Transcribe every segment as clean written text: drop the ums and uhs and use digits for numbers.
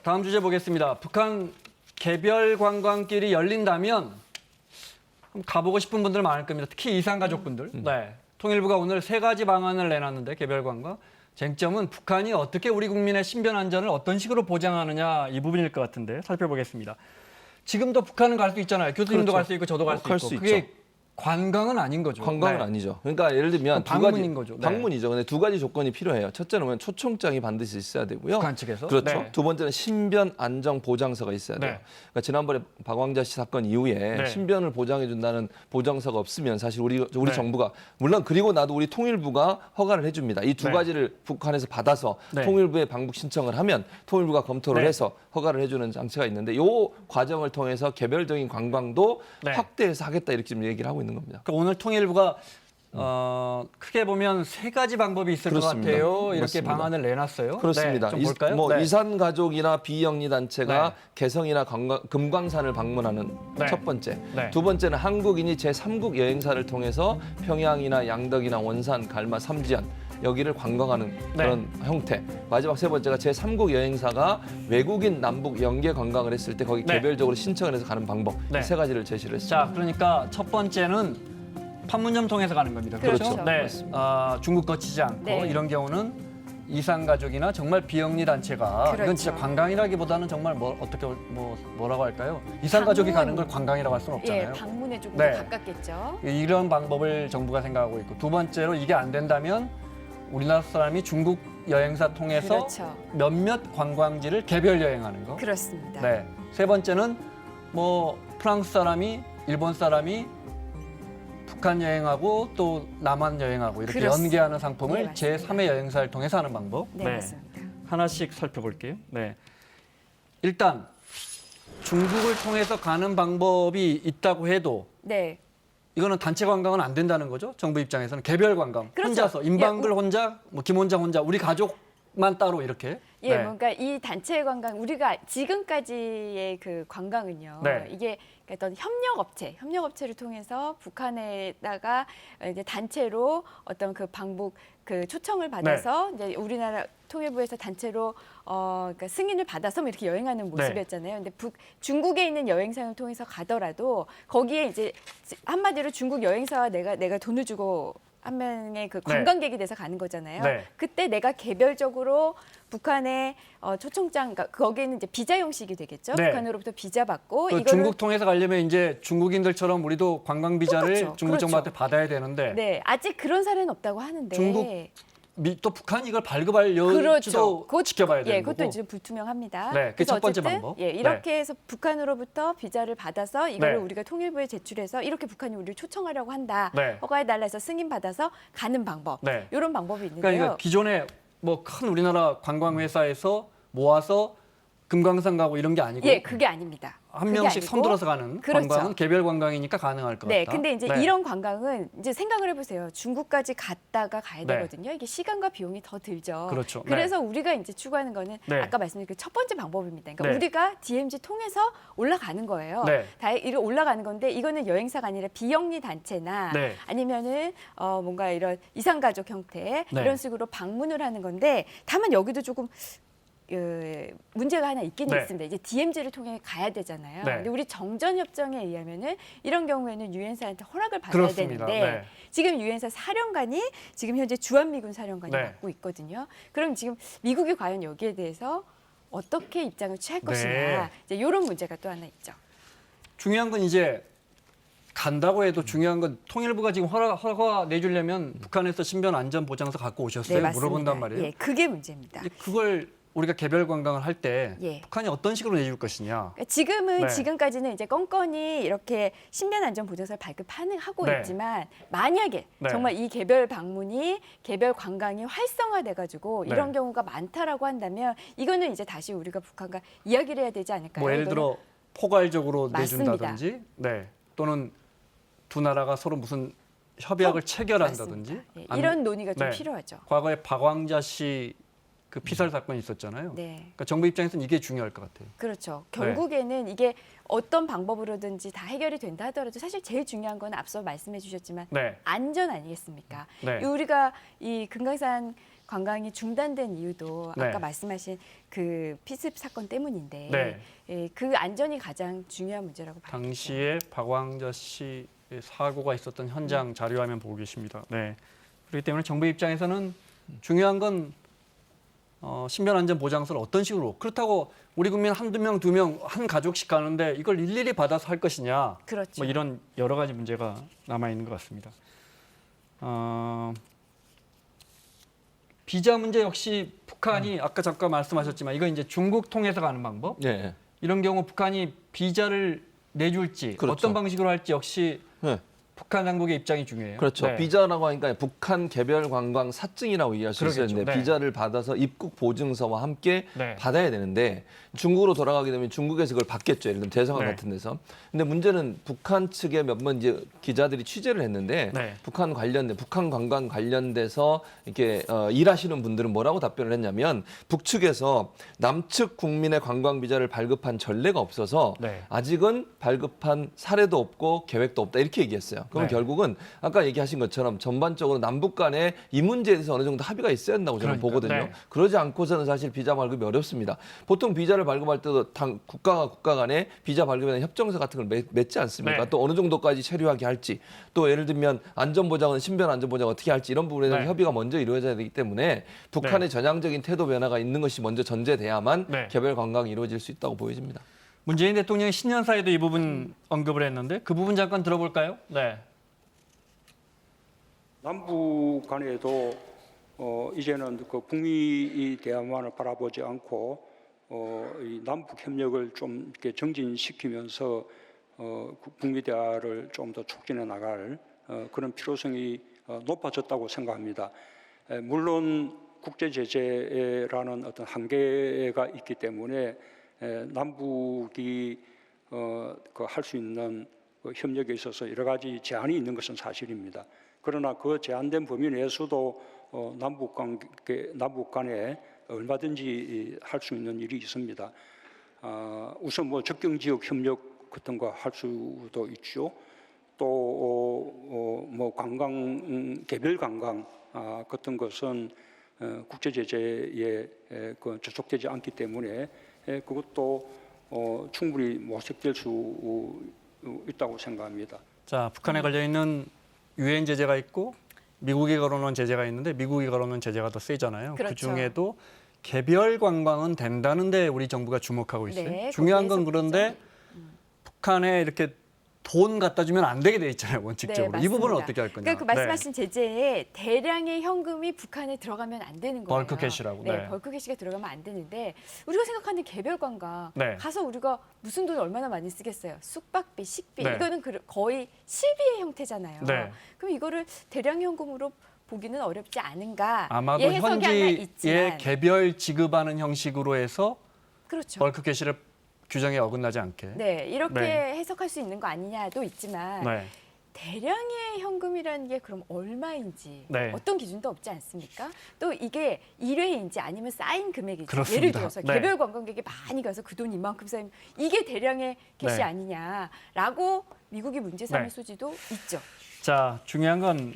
다음 주제 보겠습니다. 북한 개별 관광길이 열린다면 가보고 싶은 분들 많을 겁니다. 특히 이산 가족분들. 네. 통일부가 오늘 3가지 방안을 내놨는데 개별 관광. 쟁점은 북한이 어떻게 우리 국민의 신변 안전을 어떤 식으로 보장하느냐 이 부분일 것 같은데 살펴보겠습니다. 지금도 북한은 갈 수 있잖아요. 교수님도 그렇죠. 갈 수 있고 저도 갈 수 있고. 그게 있죠. 관광은 아닌 거죠. 관광은 네. 아니죠. 그러니까 예를 들면 방문인 거죠. 네. 방문이죠. 근데 2가지 조건이 필요해요. 첫째는 초청장이 반드시 있어야 되고요. 북한 측에서? 그렇죠. 네. 두 번째는 신변 안정 보장서가 있어야 돼요. 네. 그러니까 지난번에 박왕자 씨 사건 이후에 네. 신변을 보장해 준다는 보장서가 없으면 사실 우리 네. 정부가 물론 그리고 나도 우리 통일부가 허가를 해줍니다. 이 2가지를 북한에서 받아서 네. 통일부에 방북 신청을 하면 통일부가 검토를 네. 해서 허가를 해주는 장치가 있는데 이 과정을 통해서 개별적인 관광도 네. 확대해서 하겠다 이렇게 지금 얘기를 하고 있는 겁니다. 그러니까 오늘 통일부가 크게 보면 3가지 방법이 있을 그렇습니다. 것 같아요. 이렇게 맞습니다. 방안을 내놨어요. 그렇습니다. 네, 좀 볼까요? 뭐 네. 이산 가족이나 비영리 단체가 네. 개성이나 금강산을 방문하는 네. 첫 번째. 네. 두 번째는 한국인이 제3국 여행사를 통해서 평양이나 양덕이나 원산, 갈마, 삼지연 여기를 관광하는 그런 형태. 마지막 3번째가 제3국 여행사가 외국인 남북 연계 관광을 했을 때 거기 네. 개별적으로 신청을 해서 가는 방법. 네. 이 3가지를 제시를 했습니다. 자, 그러니까 첫 번째는 판문점 통해서 가는 겁니다. 그렇죠. 네. 맞습니다. 중국 거치지 않고 네. 이런 경우는 이산 가족이나 정말 비영리 단체가 이건 그렇죠. 진짜 관광이라기보다는 정말 뭐라고 할까요? 이산 가족이 가는 걸 관광이라고 할 수는 없잖아요. 예, 방문에 조금 네. 더 가깝겠죠. 이런 방법을 정부가 생각하고 있고 두 번째로 이게 안 된다면 우리나라 사람이 중국 여행사 통해서 그렇죠. 몇몇 관광지를 개별 여행하는 거. 그렇습니다. 네. 세 번째는 뭐 프랑스 사람이 일본 사람이 북한 여행하고 또 남한 여행하고 이렇게 그렇습니다. 연계하는 상품을 네, 맞습니다. 제3의 여행사를 통해서 하는 방법. 네, 맞습니다. 하나씩 살펴볼게요. 네. 일단 중국을 통해서 가는 방법이 있다고 해도 네. 이거는 단체 관광은 안 된다는 거죠. 정부 입장에서는 개별 관광. 그렇죠. 혼자서 임방글 혼자, 뭐 김원장 혼자, 우리 가족만 따로 이렇게. 예, 네. 뭔가 이 단체 관광 우리가 지금까지의 그 관광은요. 네. 이게 어떤 협력업체를 통해서 북한에다가 이제 단체로 어떤 그 방북 그 초청을 받아서 이제 우리나라 통일부에서 단체로 그러니까 승인을 받아서 뭐 이렇게 여행하는 모습이었잖아요. 근데 중국에 있는 여행사를 통해서 가더라도 거기에 이제 한마디로 중국 여행사와 내가 돈을 주고 한 명의 그 관광객이 돼서 가는 거잖아요. 네. 그때 내가 개별적으로 북한의 초청장, 그러니까 거기에는 이제 비자 형식이 되겠죠. 네. 북한으로부터 비자 받고 또 이거를 중국 통해서 가려면 이제 중국인들처럼 우리도 관광 비자를 똑같죠. 중국 그렇죠. 정부한테 받아야 되는데 네, 아직 그런 사례는 없다고 하는데 중국 또 북한이 이걸 발급할 그렇죠. 여지도 그것- 지켜봐야 되는 예, 그것도 거고. 이제 불투명합니다. 네, 그게 그래서 첫 번째 어쨌든, 방법. 예, 이렇게 해서 북한으로부터 비자를 받아서 이거를 네. 우리가 통일부에 제출해서 이렇게 북한이 우리를 초청하려고 한다. 네. 허가해달라 해서 승인 받아서 가는 방법. 네. 이런 방법이 그러니까 있는데요. 이거 기존에 뭐 큰 우리나라 관광 회사에서 모아서 금강산 가고 이런 게 아니고 예, 그게 아닙니다. 한 그게 명씩 아니고 손들어서 가는 그렇죠. 관광은 개별 관광이니까 가능할 것 네, 같다. 근데 이제 네. 이런 관광은 이제 생각을 해보세요. 중국까지 갔다가 가야 네. 되거든요. 이게 시간과 비용이 더 들죠. 그렇죠. 그래서 우리가 이제 추구하는 거는 네. 아까 말씀드린 그 첫 번째 방법입니다. 그러니까 네. 우리가 DMZ 통해서 올라가는 거예요. 네. 이렇게 올라가는 건데 이거는 여행사가 아니라 비영리 단체나 네. 아니면은 뭔가 이런 이산가족 형태 네. 이런 식으로 방문을 하는 건데 다만 여기도 조금 문제가 하나 있기는 네. 있습니다. 이제 DMZ를 통해 가야 되잖아요. 네. 근데 우리 정전협정에 의하면은 이런 경우에는 유엔사한테 허락을 받아야 그렇습니다. 되는데 네. 지금 유엔사 사령관이 지금 현재 주한미군 사령관이 네. 맡고 있거든요. 그럼 지금 미국이 과연 여기에 대해서 어떻게 입장을 취할 것이냐 이제 이런 문제가 또 하나 있죠. 중요한 건 이제 간다고 해도 중요한 건 통일부가 지금 허가 내주려면 북한에서 신변 안전 보장서 갖고 오셨어요? 네, 맞습니다. 물어본단 말이에요. 예, 그게 문제입니다. 이제 그걸 우리가 개별 관광을 할 때 예. 북한이 어떤 식으로 내줄 것이냐. 그러니까 지금은 네. 지금까지는 이제 건건이 이렇게 신변안전보장서를 발급하고 네. 있지만 만약에 네. 정말 이 개별 방문이 개별 관광이 활성화돼가지고 네. 이런 경우가 많다라고 한다면 이거는 이제 다시 우리가 북한과 이야기를 해야 되지 않을까요? 뭐 예를 들어 포괄적으로 맞습니다. 내준다든지, 네, 또는 두 나라가 서로 무슨 협약을 체결한다든지. 맞습니다. 예, 이런 논의가 좀 네. 필요하죠. 과거에 박왕자 씨 그 피살 사건이 있었잖아요. 네. 그러니까 정부 입장에서는 이게 중요할 것 같아요. 그렇죠. 결국에는 이게 어떤 방법으로든지 다 해결이 된다 하더라도 사실 제일 중요한 건 앞서 말씀해 주셨지만 네, 안전 아니겠습니까? 네. 우리가 이 금강산 관광이 중단된 이유도 네. 아까 말씀하신 그 피습 사건 때문인데 네. 예, 그 안전이 가장 중요한 문제라고 봐요. 당시에 박광자 씨 사고가 있었던 현장 자료화면 보고 계십니다. 네. 그렇기 때문에 정부 입장에서는 중요한 건 신변안전보장서를 어떤 식으로, 그렇다고 우리 국민 한두 명, 두 명, 한 가족씩 가는데 이걸 일일이 받아서 할 것이냐, 그렇죠. 뭐 이런 여러 가지 문제가 남아있는 것 같습니다. 비자 문제 역시 북한이 아까 잠깐 말씀하셨지만 이거 이제 중국 통해서 가는 방법, 네. 이런 경우 북한이 비자를 내줄지 그렇죠. 어떤 방식으로 할지 역시 네. 북한 당국의 입장이 중요해요. 그렇죠. 네. 비자라고 하니까 북한 개별 관광 사증이라고 이해할 수 그러겠죠. 있었는데 네. 비자를 받아서 입국 보증서와 함께 네. 받아야 되는데 중국으로 돌아가게 되면 중국에서 그걸 받겠죠. 예를 들면 대사관 네. 같은 데서. 근데 문제는 북한 측에 몇 번 이제 기자들이 취재를 했는데 네. 북한 관광 관련돼서 이렇게 일하시는 분들은 뭐라고 답변을 했냐면 북측에서 남측 국민의 관광 비자를 발급한 전례가 없어서 네. 아직은 발급한 사례도 없고 계획도 없다 이렇게 얘기했어요. 그럼 네. 결국은 아까 얘기하신 것처럼 전반적으로 남북 간에 이 문제에 대해서 어느 정도 합의가 있어야 한다고 저는 그러니까, 보거든요. 네. 그러지 않고서는 사실 비자 발급이 어렵습니다. 보통 비자를 발급할 때도 국가가 국가 간에 비자 발급에 대한 협정서 같은 걸 맺지 않습니까? 네. 또 어느 정도까지 체류하게 할지, 또 예를 들면 안전보장은 신변 안전보장 어떻게 할지 이런 부분에 대한 네. 협의가 먼저 이루어져야 되기 때문에 북한의 전향적인 태도 변화가 있는 것이 먼저 전제돼야만 네. 개별 관광이 이루어질 수 있다고 보여집니다. 문재인 대통령이 신년사에도 이 부분 언급을 했는데 그 부분 잠깐 들어볼까요? 네. 남북 간에도 이제는 그 북미 대화만을 바라보지 않고 이 남북 협력을 좀 이렇게 정진시키면서 북미 대화를 좀 더 촉진해 나갈 그런 필요성이 높아졌다고 생각합니다. 물론 국제 제재라는 어떤 한계가 있기 때문에 남북이 할 수 있는 협력에 있어서 여러 가지 제한이 있는 것은 사실입니다. 그러나 그 제한된 범위 내에서도 남북 간에 얼마든지 할 수 있는 일이 있습니다. 우선 뭐 접경 지역 협력 같은 거 할 수도 있죠. 또 뭐 관광 개별 관광 같은 것은 국제 제재에 저촉되지 않기 때문에 그것도 충분히 모색될 수 있다고 생각합니다. 자, 북한에 걸려 있는 유엔 제재가 있고 미국이 걸어놓은 제재가 있는데 미국이 걸어놓은 제재가 더 세잖아요. 그렇죠. 그 중에도 개별 관광은 된다는데 우리 정부가 주목하고 있어요. 네, 중요한 건 거기에서 그런데 북한에 이렇게 돈 갖다 주면 안 되게 돼 있잖아요, 원칙적으로. 네, 이 부분은 맞습니다. 어떻게 할 거냐. 그러니까 그 말씀하신 제재에 대량의 현금이 북한에 들어가면 안 되는 거예요. 벌크 캐시라고. 네, 네. 벌크 캐시가 들어가면 안 되는데 우리가 생각하는 개별 관광 네. 가서 우리가 무슨 돈 얼마나 많이 쓰겠어요. 숙박비, 식비 네. 이거는 거의 실비의 형태잖아요. 네. 그럼 이거를 대량 현금으로 보기는 어렵지 않은가. 아마도 예, 해석이 하나 현지에 있지만. 개별 지급하는 형식으로 해서 그렇죠. 벌크 캐시를 규정에 어긋나지 않게. 네, 이렇게 네. 해석할 수 있는 거 아니냐도 있지만 네. 대량의 현금이라는 게 그럼 얼마인지 네. 어떤 기준도 없지 않습니까? 또 이게 일회인지 아니면 쌓인 금액인지 그렇습니다. 예를 들어서 네. 개별 관광객이 많이 가서 그 돈 이만큼 쌓이면 이게 대량의 캐시 네. 아니냐라고 미국이 문제 삼을 네. 소지도 있죠. 자, 중요한 건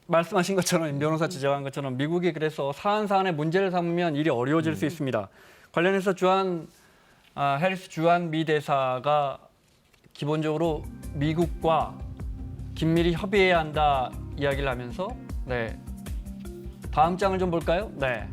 말씀하신 것처럼 임 변호사 지적한 것처럼 미국이 그래서 사안에 문제를 삼으면 일이 어려워질 수 있습니다. 관련해서 해리스 주한 미 대사가 기본적으로 미국과 긴밀히 협의해야 한다 이야기를 하면서 네. 다음 장을 좀 볼까요? 네.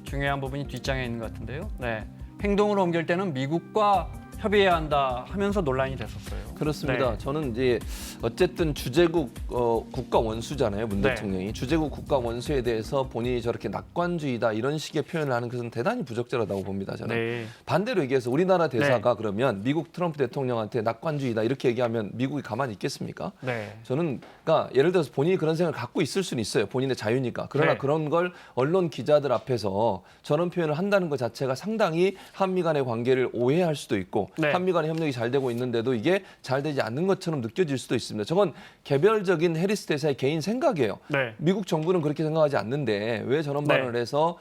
중요한 부분이 뒷장에 있는 것 같은데요. 네. 행동으로 옮길 때는 미국과 협의해야 한다 하면서 논란이 됐었어요. 그렇습니다. 네. 저는 이제 어쨌든 주재국 국가 원수잖아요, 문 네. 대통령이. 주재국 국가 원수에 대해서 본인이 저렇게 낙관주의다 이런 식의 표현을 하는 것은 대단히 부적절하다고 봅니다. 저는 네. 반대로 얘기해서 우리나라 대사가 그러면 미국 트럼프 대통령한테 낙관주의다 이렇게 얘기하면 미국이 가만히 있겠습니까? 네. 저는 그러니까 예를 들어서 본인이 그런 생각을 갖고 있을 수는 있어요. 본인의 자유니까. 그러나 네. 그런 걸 언론 기자들 앞에서 저런 표현을 한다는 것 자체가 상당히 한미 간의 관계를 오해할 수도 있고 네. 한미 간의 협력이 잘 되고 있는데도 이게 잘 되지 않는 것처럼 느껴질 수도 있습니다. 저건 개별적인 해리스 대사의 개인 생각이에요. 네. 미국 정부는 그렇게 생각하지 않는데 왜 저런 네. 발언을 해서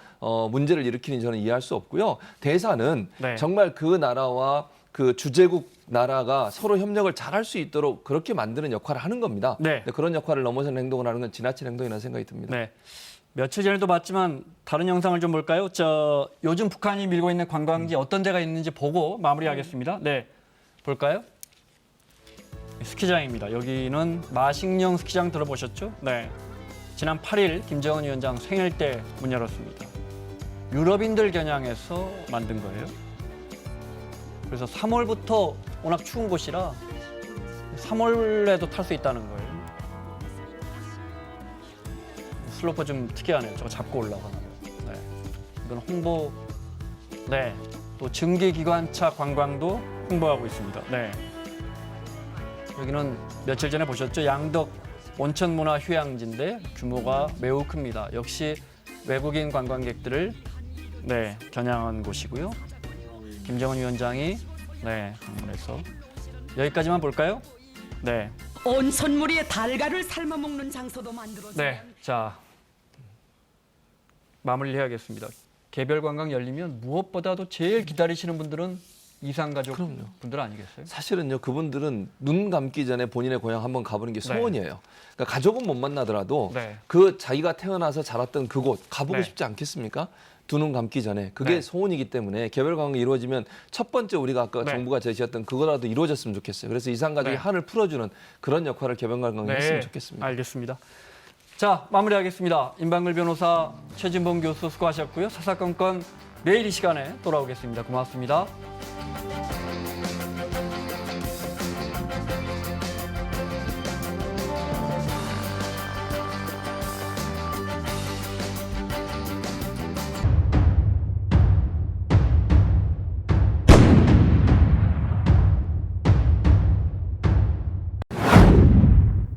문제를 일으키는지 저는 이해할 수 없고요. 대사는 네. 정말 그 나라와 그 주재국 나라가 서로 협력을 잘할 수 있도록 그렇게 만드는 역할을 하는 겁니다. 네. 근데 그런 역할을 넘어서는 행동을 하는 건 지나친 행동이라는 생각이 듭니다. 네. 며칠 전에도 봤지만 다른 영상을 좀 볼까요? 요즘 북한이 밀고 있는 관광지 어떤 데가 있는지 보고 마무리하겠습니다. 네, 볼까요? 스키장입니다. 여기는 마식령 스키장 들어보셨죠? 네, 지난 8일 김정은 위원장 생일 때 문 열었습니다. 유럽인들 겨냥해서 만든 거예요. 그래서 3월부터 워낙 추운 곳이라 3월에도 탈 수 있다는 거예요. 슬로프 좀 특이하네요. 저거 잡고 올라가는 거. 네. 이건 홍보. 네. 또 증기기관차 관광도 홍보하고 있습니다. 네. 여기는 며칠 전에 보셨죠? 양덕 온천문화휴양지인데 규모가 매우 큽니다. 역시 외국인 관광객들을 네, 겨냥한 곳이고요. 김정은 위원장이 네, 방문해서 여기까지만 볼까요? 네. 온선물 위에 달걀을 삶아 먹는 장소도 만들었어요. 네, 자 마무리해야겠습니다. 개별 관광 열리면 무엇보다도 제일 기다리시는 분들은 이산가족 그럼요. 분들 아니겠어요? 사실은요, 그분들은 눈 감기 전에 본인의 고향 한번 가보는 게 소원이에요. 그러니까 가족은 못 만나더라도 네. 그 자기가 태어나서 자랐던 그곳 가보고 네. 싶지 않겠습니까? 두 눈 감기 전에 그게 네. 소원이기 때문에 개별 관광이 이루어지면 첫 번째 우리가 아까 네. 정부가 제시했던 그거라도 이루어졌으면 좋겠어요. 그래서 이산가족이 네. 한을 풀어주는 그런 역할을 개별 관광이 했으면 좋겠습니다. 알겠습니다. 자, 마무리하겠습니다. 임방글 변호사, 최진봉 교수 수고하셨고요. 사사건건 내일 이 시간에 돌아오겠습니다. 고맙습니다.